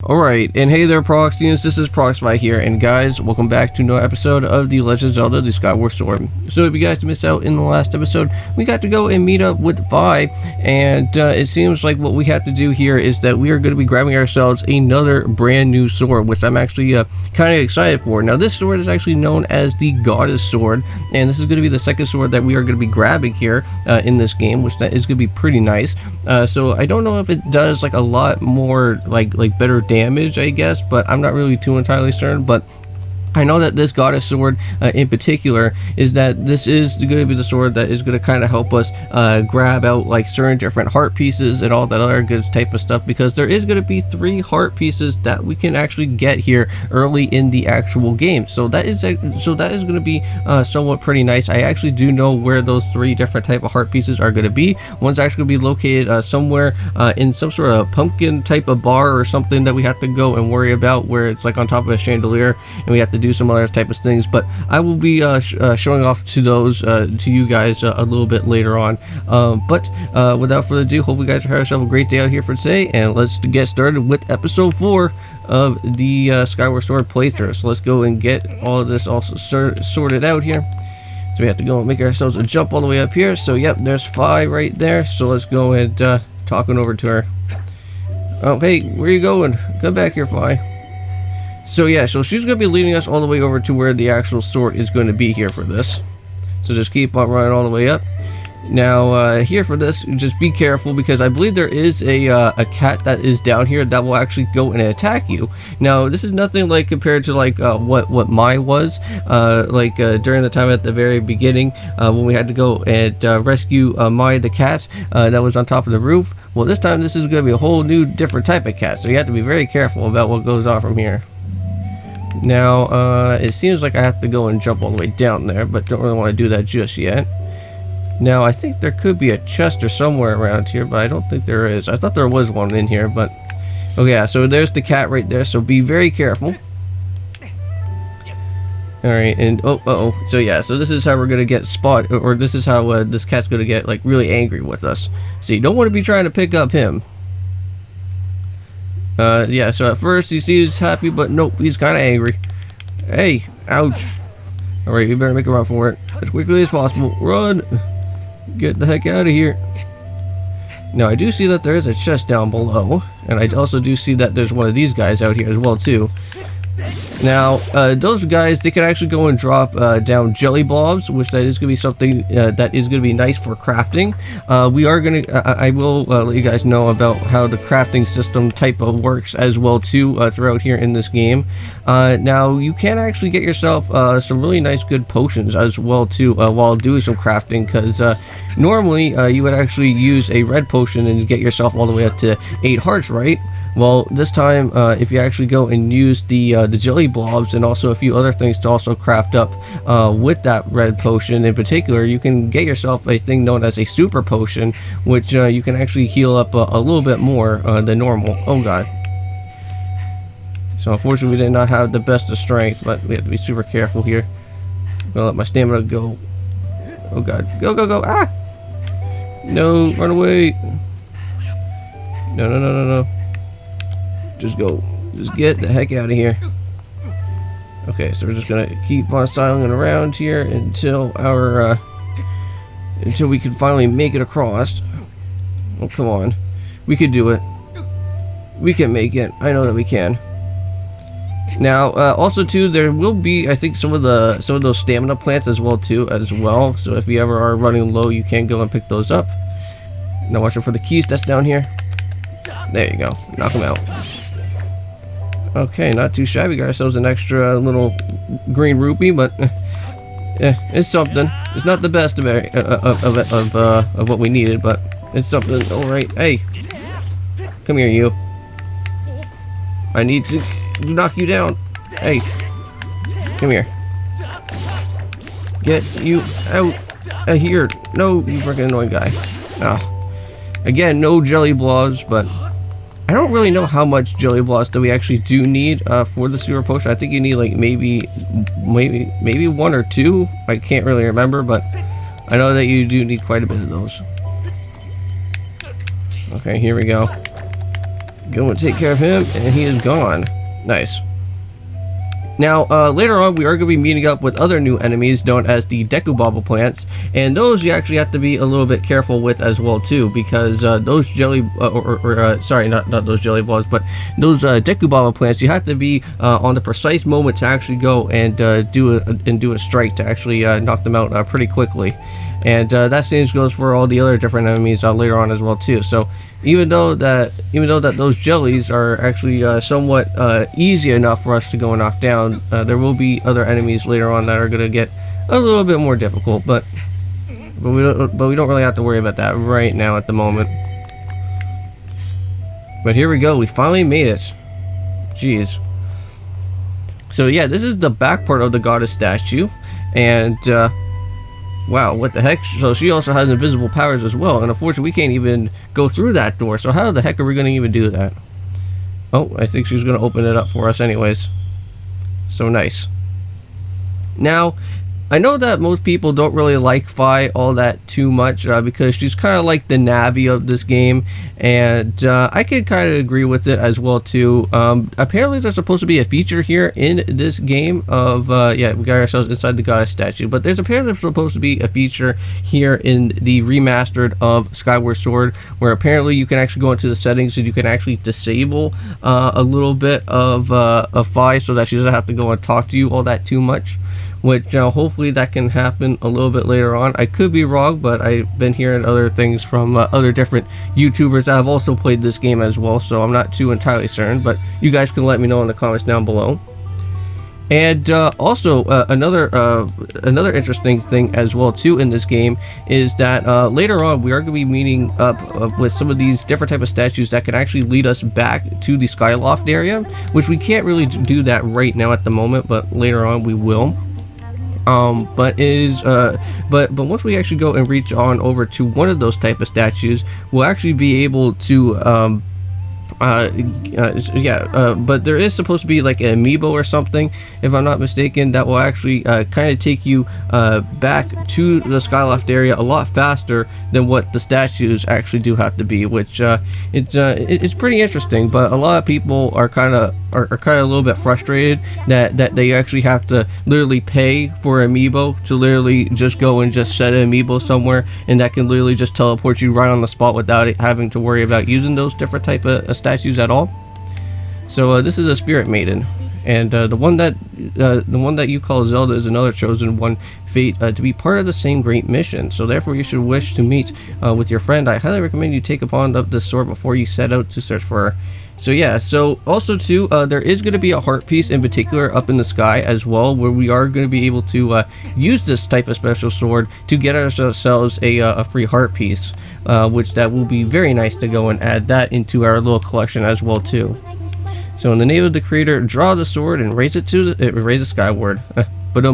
Alright, and hey there Proxyians, this is Proxify here, and guys, welcome back to another episode of The Legend of Zelda, The Skyward Sword. So if you guys missed out in the last episode, we got to go and meet up with Vi, and it seems like what we have to do here is that we are going to be grabbing ourselves another brand new sword, which I'm actually kind of excited for. Now this sword is actually known as the Goddess Sword, and this is going to be the second sword that we are going to be grabbing here in this game, which that is going to be pretty nice. So I don't know if it does like a lot more like better damage, I guess, but I'm not really too entirely certain. But I know that this Goddess Sword in particular is that this is going to be the sword that is going to kind of help us grab out like certain different heart pieces and all that other good type of stuff, because there is going to be 3 heart pieces that we can actually get here early in the actual game. So that is going to be somewhat pretty nice. I actually do know where those 3 different type of heart pieces are going to be. One's actually going to be located somewhere in some sort of pumpkin type of bar or something that we have to go and worry about, where it's like on top of a chandelier and we have to do some other type of things, but I will be showing off to those to you guys a little bit later on. But without further ado, hope you guys have yourself a great day out here for today, and let's get started with episode 4 of the Skyward Sword playthrough. So let's go and get all of this also sorted out here. So we have to go and make ourselves a jump all the way up here. So yep, there's Fi right there. So let's go and talking over to her. Oh hey, where are you going? Come back here, Fi. So yeah, so she's going to be leading us all the way over to where the actual sword is going to be here for this. So just keep on running all the way up. Now here for this, just be careful, because I believe there is a cat that is down here that will actually go and attack you. Now this is nothing like compared to like what Mai was during the time at the very beginning when we had to go and rescue Mai the cat that was on top of the roof. Well, this time this is going to be a whole new different type of cat, so you have to be very careful about what goes on from here. Now, it seems like I have to go and jump all the way down there, but don't really want to do that just yet. Now, I think there could be a chest or somewhere around here, but I don't think there is. I thought there was one in here, but... Oh yeah, so there's the cat right there, so be very careful. Alright, and... So yeah, so this is how we're gonna get spot... Or this is how this cat's gonna get, like, really angry with us. So you don't want to be trying to pick up him. Yeah, so at first he seems happy, but nope, he's kind of angry. Hey, ouch. Alright, we better make a run for it as quickly as possible. Run! Get the heck out of here. Now, I do see that there is a chest down below, and I also do see that there's one of these guys out here as well, too. Now, those guys, they can actually go and drop down jelly blobs, which that is going to be something that is going to be nice for crafting. We are going to, I will let you guys know about how the crafting system type of works as well too throughout here in this game. Now, you can actually get yourself some really nice good potions as well too while doing some crafting, because normally you would actually use a red potion and get yourself all the way up to 8 hearts, right? Well, this time, if you actually go and use the jelly blobs and also a few other things to also craft up with that red potion in particular, you can get yourself a thing known as a super potion, which you can actually heal up a little bit more than normal. Oh god. So unfortunately we did not have the best of strength, but we have to be super careful here. I'm gonna let my stamina go. Oh god. Go, go, go! Ah! No, run away! No, no, no, no, no. Just go. Just get the heck out of here. Okay, so we're just gonna keep on cycling around here until our until we can finally make it across. Oh, come on. We could do it. We can make it. I know that we can. Now, also too, there will be, I think, some of those stamina plants as well too, So if you ever are running low, you can go and pick those up. Now watch out for the keys that's down here. There you go. Knock them out. Okay, not too shabby. Got ourselves an extra little green rupee, but it's something. It's not the best of what we needed, but it's something. All right, hey, come here, you. I need to knock you down. Hey, come here. Get you out of here. No, you freaking annoying guy. Oh. Again, no jelly blobs, but I don't really know how much jelly blobs that we actually do need for the super potion. I think you need like maybe 1 or 2. I can't really remember, but I know that you do need quite a bit of those. Okay, here we go. Go and take care of him, and he is gone. Nice. Now, later on, we are going to be meeting up with other new enemies known as the Decubobble plants, and those you actually have to be a little bit careful with as well too, because those jelly, sorry, not those jelly balls, but those Decubobble plants, you have to be on the precise moment to actually go and do a strike to actually knock them out pretty quickly, and that same goes for all the other different enemies later on as well too. So even though that those jellies are actually somewhat easy enough for us to go and knock down, there will be other enemies later on that are going to get a little bit more difficult, but we don't really have to worry about that right now at the moment. But here we go, we finally made it. Jeez. So yeah, this is the back part of the goddess statue, and wow, what the heck? So she also has invisible powers as well, and unfortunately we can't even go through that door, so how the heck are we going to even do that? Oh, I think she's going to open it up for us anyways. So nice. Now, I know that most people don't really like Fi all that too much because she's kind of like the Navi of this game, and I can kind of agree with it as well too. Apparently there's supposed to be a feature here in this game of, yeah, we got ourselves inside the goddess statue, but there's apparently supposed to be a feature here in the remastered of Skyward Sword where apparently you can actually go into the settings and you can actually disable a little bit of Fi so that she doesn't have to go and talk to you all that too much. Which hopefully that can happen a little bit later on. I could be wrong, but I've been hearing other things from other different YouTubers that have also played this game as well, so I'm not too entirely certain, but you guys can let me know in the comments down below. And also another interesting thing as well too in this game is that later on we are going to be meeting up with some of these different type of statues that can actually lead us back to the Skyloft area, which we can't really do that right now at the moment, but later on we will. But once we actually go and reach on over to one of those type of statues, we'll actually be able to but there is supposed to be like an amiibo or something, if I'm not mistaken, that will actually kind of take you back to the Skyloft area a lot faster than what the statues actually do have to be, which it's pretty interesting. But a lot of people are kind of a little bit frustrated that they actually have to literally pay for amiibo to literally just go and just set an amiibo somewhere, and that can literally just teleport you right on the spot without having to worry about using those different type of statues at all. So this is a spirit maiden, and the one that you call Zelda is another chosen one, fate to be part of the same great mission. So therefore you should wish to meet with your friend. I highly recommend you take upon this sword before you set out to search for her. So yeah, so also too, there is going to be a heart piece in particular up in the sky as well, where we are going to be able to use this type of special sword to get ourselves a free heart piece, which that will be very nice to go and add that into our little collection as well too. So in the name of the creator, draw the sword and raise it skyward. But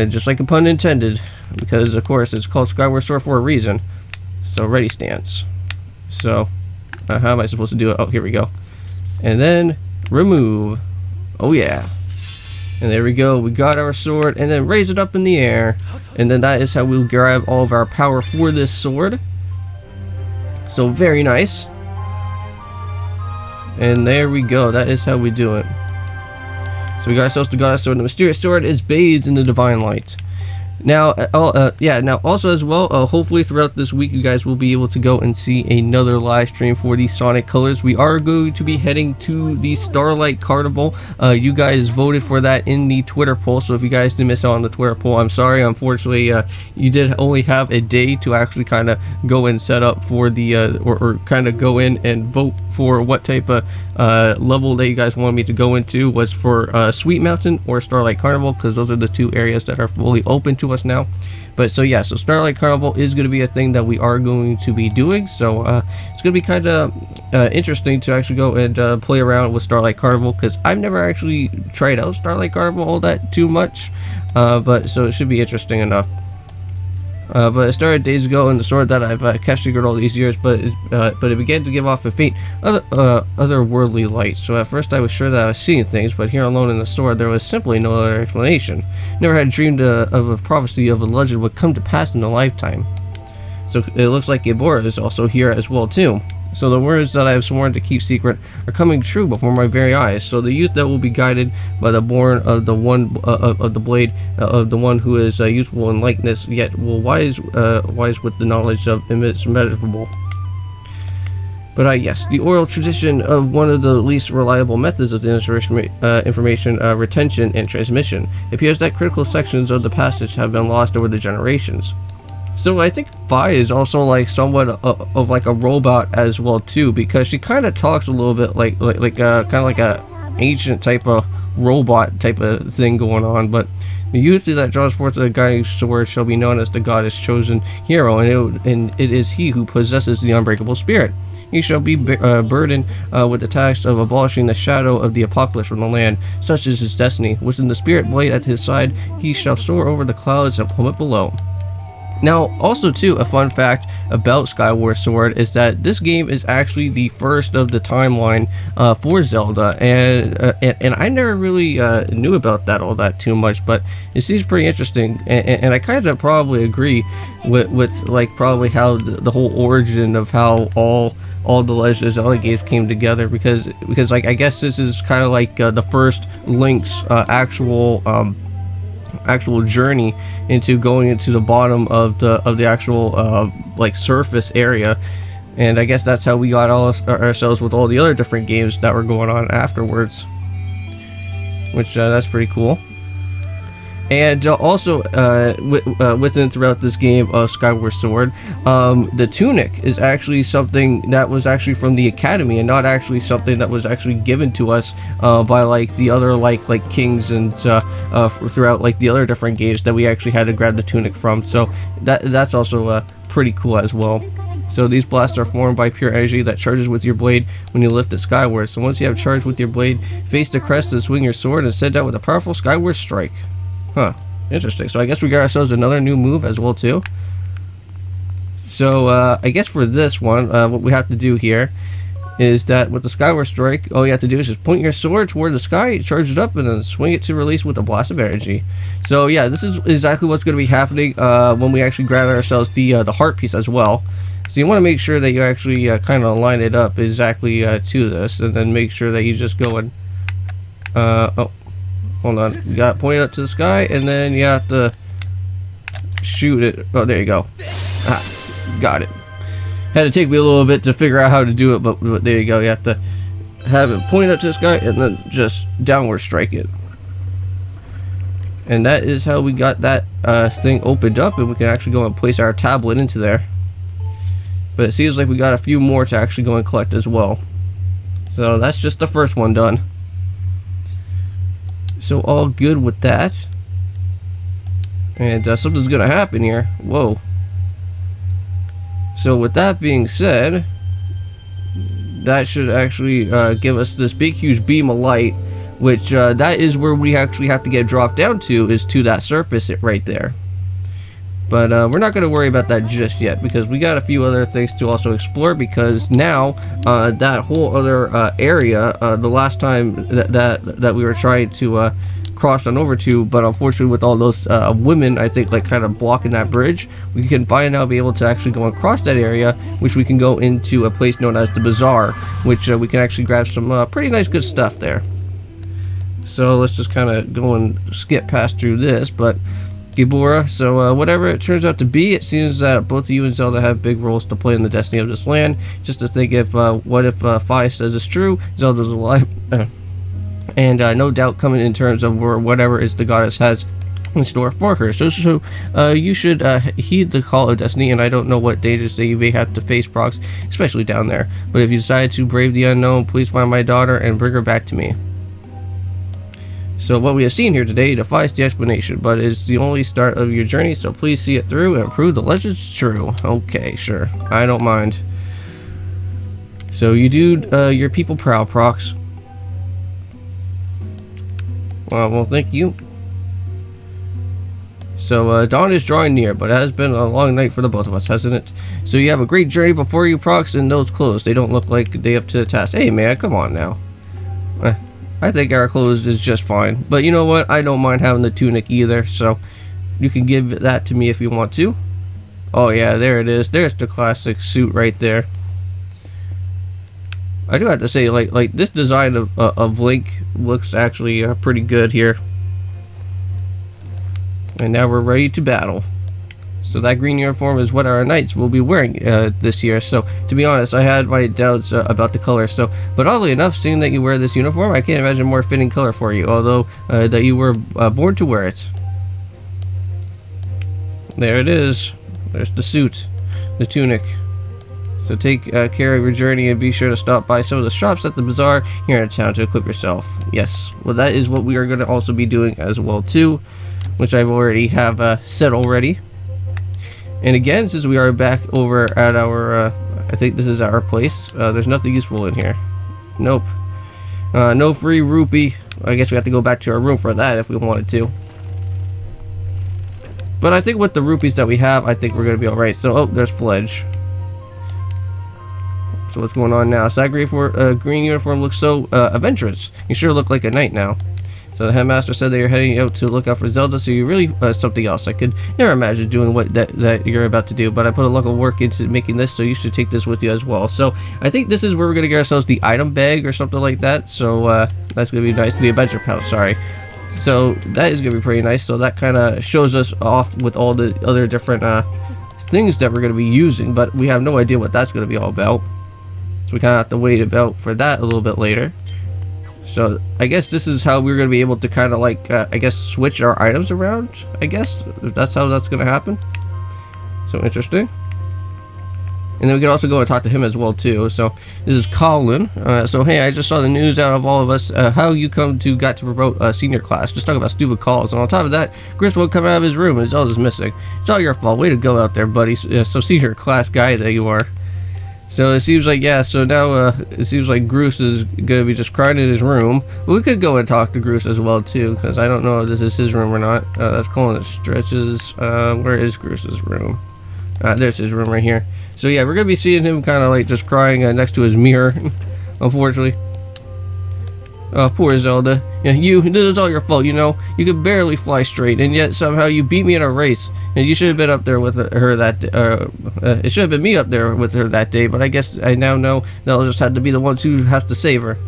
just like a pun intended, because of course it's called Skyward Sword for a reason. So ready stance. So how am I supposed to do it? Oh, here we go. And then remove. Oh yeah. And there we go. We got our sword, and then raise it up in the air, and then that is how we'll grab all of our power for this sword. So very nice. And there we go. That is how we do it. So we got ourselves the goddess sword. The mysterious sword is bathed in the divine light. Now, now also as well, hopefully throughout this week you guys will be able to go and see another live stream for the Sonic Colors. We are going to be heading to the Starlight Carnival. You guys voted for that in the Twitter poll, so if you guys did miss out on the Twitter poll, I'm sorry. Unfortunately, you did only have a day to actually kind of go and set up for the, or kind of go in and vote for what type of level that you guys wanted me to go into, was for Sweet Mountain or Starlight Carnival, because those are the two areas that are fully open to us now. But so yeah, so Starlight Carnival is going to be a thing that we are going to be doing, so it's going to be kind of interesting to actually go and play around with Starlight Carnival, because I've never actually tried out Starlight Carnival all that too much, but so it should be interesting enough. But it started days ago in the sword that I've castigated all these years, but it began to give off a faint otherworldly light. So at first I was sure that I was seeing things, but here alone in the sword there was simply no other explanation. Never had dreamed of a prophecy of a legend would come to pass in a lifetime. So it looks like Gabora is also here as well too. So the words that I have sworn to keep secret are coming true before my very eyes. So the youth that will be guided by the born of the one of the blade of the one who is youthful in likeness, yet will wise with the knowledge of immeasurable. But yes, the oral tradition of one of the least reliable methods of the information retention and transmission. It appears that critical sections of the passage have been lost over the generations. So I think Vi is also like somewhat of like a robot as well too, because she kind of talks a little bit like kind of like a ancient type of robot type of thing going on. But the youth that draws forth the guiding sword shall be known as the goddess chosen hero, and it is he who possesses the unbreakable spirit. He shall be burdened with the task of abolishing the shadow of the apocalypse from the land. Such is his destiny. Within the spirit blade at his side, he shall soar over the clouds and plummet below. Now, also too, a fun fact about Skyward Sword is that this game is actually the first of the timeline for Zelda, and I never really knew about that all that too much, but it seems pretty interesting, and I kind of probably agree with like probably how the whole origin of how all the Legend of Zelda games came together, because like I guess this is kind of like the first Link's actual journey into going into the bottom of the actual like surface area, and I guess that's how we got ourselves with all the other different games that were going on afterwards, which that's pretty cool. And also within throughout this game of Skyward Sword, the tunic is actually something that was actually from the Academy, and not actually something that was actually given to us by like the other like kings and throughout like the other different games that we actually had to grab the tunic from. So that's also pretty cool as well. So these blasts are formed by pure energy that charges with your blade when you lift it skyward. So once you have charged with your blade, face the crest and swing your sword and send out with a powerful skyward strike. Huh, interesting. So I guess we got ourselves another new move as well too. So I guess for this one, what we have to do here is that with the Skyward Strike, all you have to do is just point your sword toward the sky, charge it up, and then swing it to release with a blast of energy. So yeah, this is exactly what's going to be happening when we actually grab ourselves the heart piece as well. So you want to make sure that you actually kind of line it up exactly to this, and then make sure that you just go and oh. Hold on, you got to point it up to the sky, and then you have to shoot it. Oh, there you go. Ah, got it. Had to take me a little bit to figure out how to do it, but there you go. You have to have it point up to the sky, and then just downward strike it. And that is how we got that thing opened up, and we can actually go and place our tablet into there. But it seems like we got a few more to actually go and collect as well. So that's just the first one done. So all good with that, and something's gonna happen here. Whoa. So with that being said, that should actually give us this big huge beam of light, which that is where we actually have to get dropped down to, is to that surface right there. But we're not going to worry about that just yet, because we got a few other things to also explore, because now that whole other area, the last time that we were trying to cross on over to, but unfortunately with all those women, I think, like kind of blocking that bridge, we can by now be able to actually go and cross that area, which we can go into a place known as the Bazaar, which we can actually grab some pretty nice good stuff there. So let's just kind of go and skip past through this, but Gibora, so whatever it turns out to be, it seems that both you and Zelda have big roles to play in the destiny of this land. Just to think, if what if Fi says it's true, Zelda's alive, and no doubt coming in terms of whatever is the goddess has in store for her. So you should heed the call of destiny, and I don't know what dangers that you may have to face, Prox, especially down there. But if you decide to brave the unknown, please find my daughter and bring her back to me. So what we have seen here today defies the explanation, but it's the only start of your journey, so please see it through and prove the legend's true. Okay, sure. I don't mind. So you do your people proud, Prox. Well, thank you. So dawn is drawing near, but it has been a long night for the both of us, hasn't it? So you have a great journey before you, Prox, and those clothes, they don't look like they up to the task. Hey man, come on now. I think our clothes is just fine, but you know what? I don't mind having the tunic either, so you can give that to me if you want to. Oh yeah, there it is. There's the classic suit right there. I do have to say, like this design of Link looks actually pretty good here. And now we're ready to battle. So that green uniform is what our knights will be wearing this year. So to be honest, I had my doubts about the color. So, but oddly enough, seeing that you wear this uniform, I can't imagine a more fitting color for you. Although that you were born to wear it. There it is. There's the suit, the tunic. So take care of your journey and be sure to stop by some of the shops at the bazaar here in town to equip yourself. Yes, well that is what we are going to also be doing as well too, which I've already have said already. And again, since we are back over at our, I think this is our place, there's nothing useful in here. Nope. No free rupee. I guess we have to go back to our room for that if we wanted to. But I think with the rupees that we have, I think we're going to be alright. So, oh, there's Fledge. So what's going on now? So that green uniform looks so adventurous. You sure look like a knight now. So the headmaster said that you're heading out to look out for Zelda, so you're really something else. I could never imagine doing what that you're about to do, but I put a lot of work into making this, so you should take this with you as well. So I think this is where we're going to get ourselves the item bag or something like that. So that's going to be nice. The adventure pouch, sorry. So that is going to be pretty nice. So that kind of shows us off with all the other different things that we're going to be using, but we have no idea what that's going to be all about. So we kind of have to wait about for that a little bit later. So I guess this is how we're going to be able to kind of like, I guess, switch our items around, I guess, if that's how that's going to happen. So interesting. And then we can also go and talk to him as well too. So this is Colin. So hey, I just saw the news out of all of us. How you got to promote senior class. Just talking about stupid calls. And on top of that, Chris won't come out of his room and Zelda's missing. It's all your fault. Way to go out there, buddy. So senior class guy that you are. So it seems like, yeah, so now it seems like Groose is going to be just crying in his room. But we could go and talk to Groose as well, too, because I don't know if this is his room or not. That's calling it stretches. Where is Groose's room? There's his room right here. So yeah, we're going to be seeing him kind of like just crying next to his mirror, unfortunately. Oh, poor Zelda. Yeah, this is all your fault, you know. You could barely fly straight, and yet somehow you beat me in a race. And you should have been up there with her that, it should have been me up there with her that day, but I guess I now know that I'll just have to be the ones who have to save her.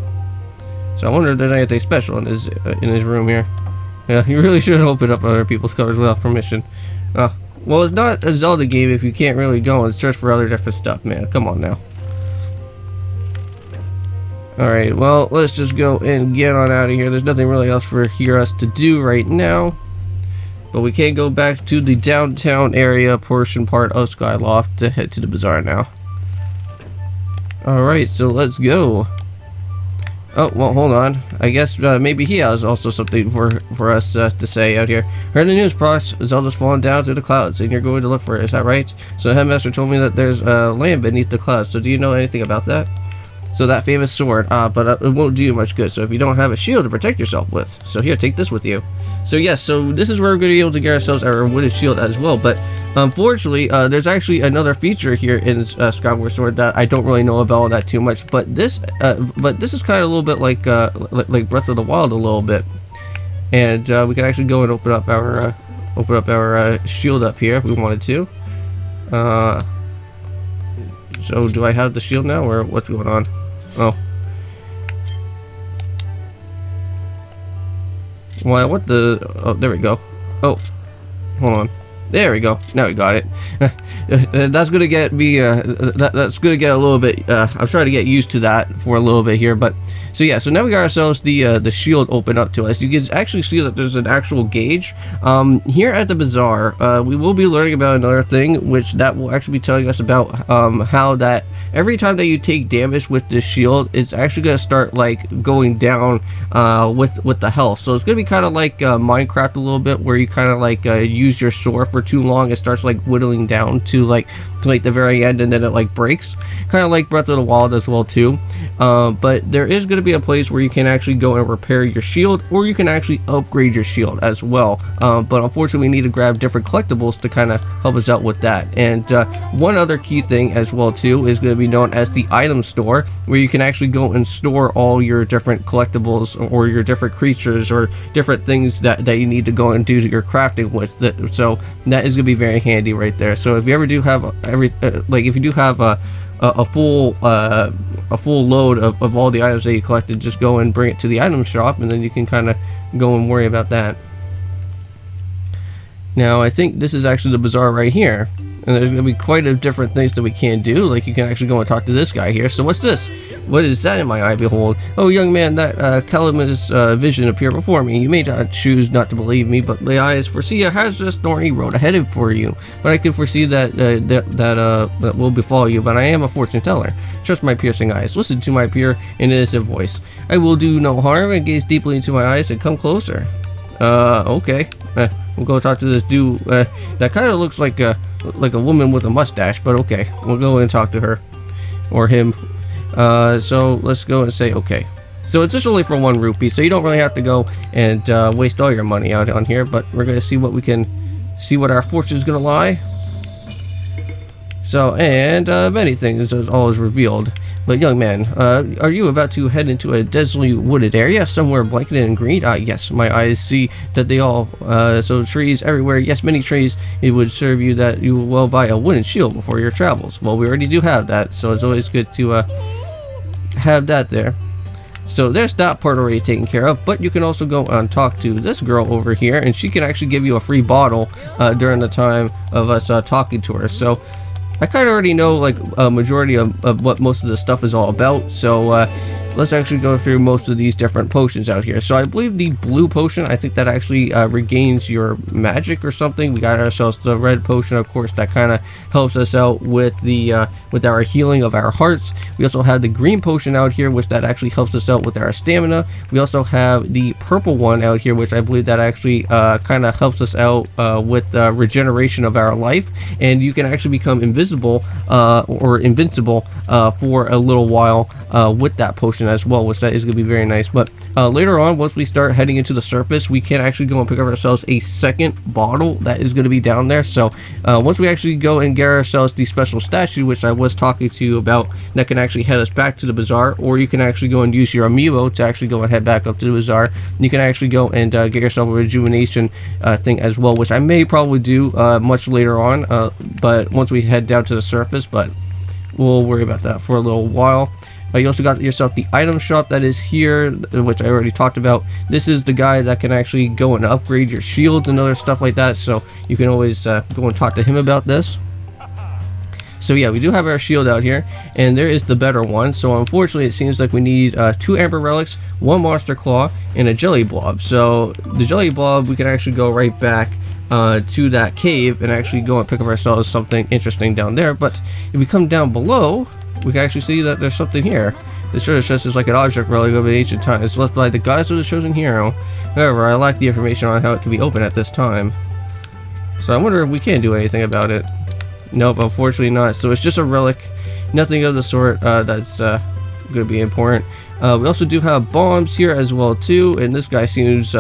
So I wonder if there's anything special in his room here. Yeah, you really should open up other people's covers without permission. Well, it's not a Zelda game if you can't really go and search for other different stuff, man. Come on now. Alright, well, let's just go and get on out of here. There's nothing really else for us to do right now. But we can go back to the downtown area portion part of Skyloft to head to the bazaar now. Alright, so let's go. Oh, well, hold on. I guess maybe he has also something for us to say out here. Heard the news, Prox. Zelda's fallen down through the clouds, and you're going to look for it. Is that right? So the headmaster told me that there's land beneath the clouds. So do you know anything about that? So that famous sword, but it won't do you much good. So if you don't have a shield to protect yourself with, so here, take this with you. So yes, so this is where we're going to be able to get ourselves our wooden shield as well. But unfortunately, there's actually another feature here in Skyward Sword that I don't really know about all that too much. But this is kind of a little bit like Breath of the Wild a little bit, and we can actually go and open up our shield up here if we wanted to. So do I have the shield now, or what's going on? Oh. Well, what the... Oh, there we go. Oh. Hold on. There we go. Now we got it. That's gonna get me, that's gonna get a little bit, I'm trying to get used to that for a little bit here, but... So yeah, so now we got ourselves the shield open up to us. You can actually see that there's an actual gauge. Here at the bazaar, we will be learning about another thing, which that will actually be telling us about how that every time that you take damage with this shield, it's actually going to start like going down with the health. So it's going to be kind of like Minecraft a little bit, where you kind of like use your sword for too long, it starts like whittling down to like the very end, and then it like breaks, kind of like Breath of the Wild as well too. But there is going to be a place where you can actually go and repair your shield, or you can actually upgrade your shield as well. But unfortunately, we need to grab different collectibles to kind of help us out with that. And one other key thing as well too is going to be known as the item store, where you can actually go and store all your different collectibles or your different creatures or different things that you need to go and do your crafting with. So that is going to be very handy right there. So if you ever do have if you do have a a full load of all the items that you collected, just go and bring it to the item shop, and then you can kind of go and worry about that. Now I think this is actually the bazaar right here, and there's going to be quite a different things that we can do. Like, you can actually go and talk to this guy here. So what's this? What is that in my eye behold? Oh, young man, that calamitous vision appeared before me. You may not choose not to believe me, but my eyes foresee a hazardous thorny road ahead for you. But I can foresee that will befall you, but I am a fortune teller. Trust my piercing eyes. Listen to my pure and innocent voice. I will do no harm, and gaze deeply into my eyes and come closer. Okay. We'll go talk to this dude. That kind of looks like a woman with a mustache, but okay. We'll go and talk to her. Or him. So let's go and say okay. So it's just only for 1 rupee, so you don't really have to go and waste all your money out on here, but we're going to see what we can, see what our fortune's going to lie. So, and many things is always revealed. But young man, are you about to head into a densely wooded area, somewhere blanketed in green? Yes, my eyes see that they all, so trees everywhere, yes, many trees. It would serve you that you will well buy a wooden shield before your travels. Well, we already do have that, so it's always good to have that there. So there's that part already taken care of, but you can also go and talk to this girl over here, and she can actually give you a free bottle during the time of us talking to her. So I kind of already know like a majority of what most of the stuff is all about, so let's actually go through most of these different potions out here. So I believe the blue potion, I think that actually regains your magic or something. We got ourselves the red potion, of course, that kind of helps us out with the with our healing of our hearts. We also have the green potion out here, which that actually helps us out with our stamina. We also have the purple one out here, which I believe that actually kind of helps us out with regeneration of our life, and you can actually become invisible or invincible for a little while with that potion as well, which that is going to be very nice. But later on, once we start heading into the surface, we can actually go and pick up ourselves a second bottle that is going to be down there. So once we actually go and get ourselves the special statue, which I was talking to you about, that can actually head us back to the bazaar, or you can actually go and use your amiibo to actually go and head back up to the bazaar. You can actually go and get yourself a rejuvenation thing as well, which I may probably do much later on, but once we head down to the surface, but we'll worry about that for a little while. You also got yourself the item shop that is here, which I already talked about. This is the guy that can actually go and upgrade your shields and other stuff like that, so you can always go and talk to him about this. So yeah, we do have our shield out here, and there is the better one. So unfortunately, it seems like we need 2 amber relics, 1 monster claw, and a jelly blob. So the jelly blob, we can actually go right back to that cave and actually go and pick up ourselves something interesting down there. But if we come down below, we can actually see that there's something here. This sort of says it's like an object relic of ancient times, left by the goddess of the chosen hero. However, I lack the information on how it can be opened at this time. So I wonder if we can do anything about it. Nope, unfortunately not. So it's just a relic, nothing of the sort that's going to be important. We also do have bombs here as well too, and this guy seems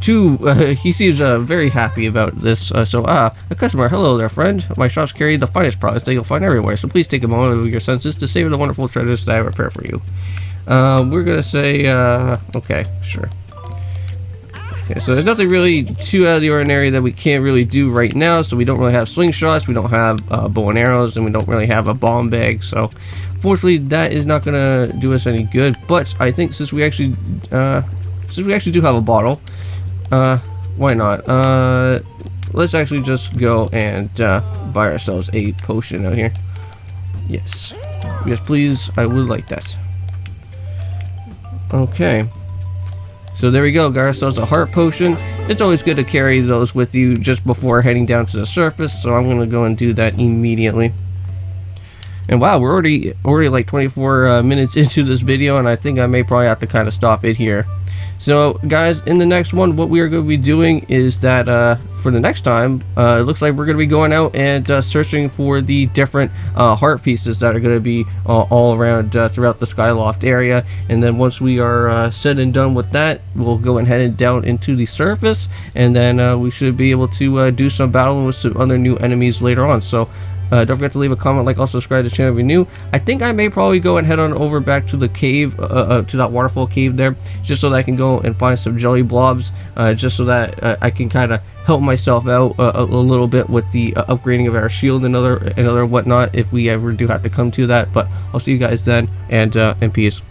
he seems very happy about this. A customer, hello there friend. My shops carry the finest products that you'll find everywhere, so please take a moment of your senses to savor the wonderful treasures that I have prepared for you. We're gonna say okay, sure. Okay, so there's nothing really too out of the ordinary that we can't really do right now. So we don't really have slingshots, we don't have bow and arrows, and we don't really have a bomb bag. So fortunately, that is not gonna do us any good. But I think since we actually do have a bottle, why not? Let's actually just go and buy ourselves a potion out here. Yes, yes, please. I would like that. Okay. So there we go, got ourselves a heart potion. It's always good to carry those with you just before heading down to the surface, so I'm going to go and do that immediately. And wow, we're already like 24 minutes into this video, and I think I may probably have to kind of stop it here. So guys, in the next one, what we are going to be doing is that for the next time, it looks like we're going to be going out and searching for the different heart pieces that are going to be all around throughout the Skyloft area. And then once we are said and done with that, we'll go and head down into the surface, and then we should be able to do some battling with some other new enemies later on. So Don't forget to leave a comment, like, also subscribe to the channel if you're new. I think I may probably go and head on over back to the cave, to that waterfall cave there, just so that I can go and find some jelly blobs, just so that I can kind of help myself out a little bit with the upgrading of our shield and other whatnot if we ever do have to come to that. But I'll see you guys then, and peace.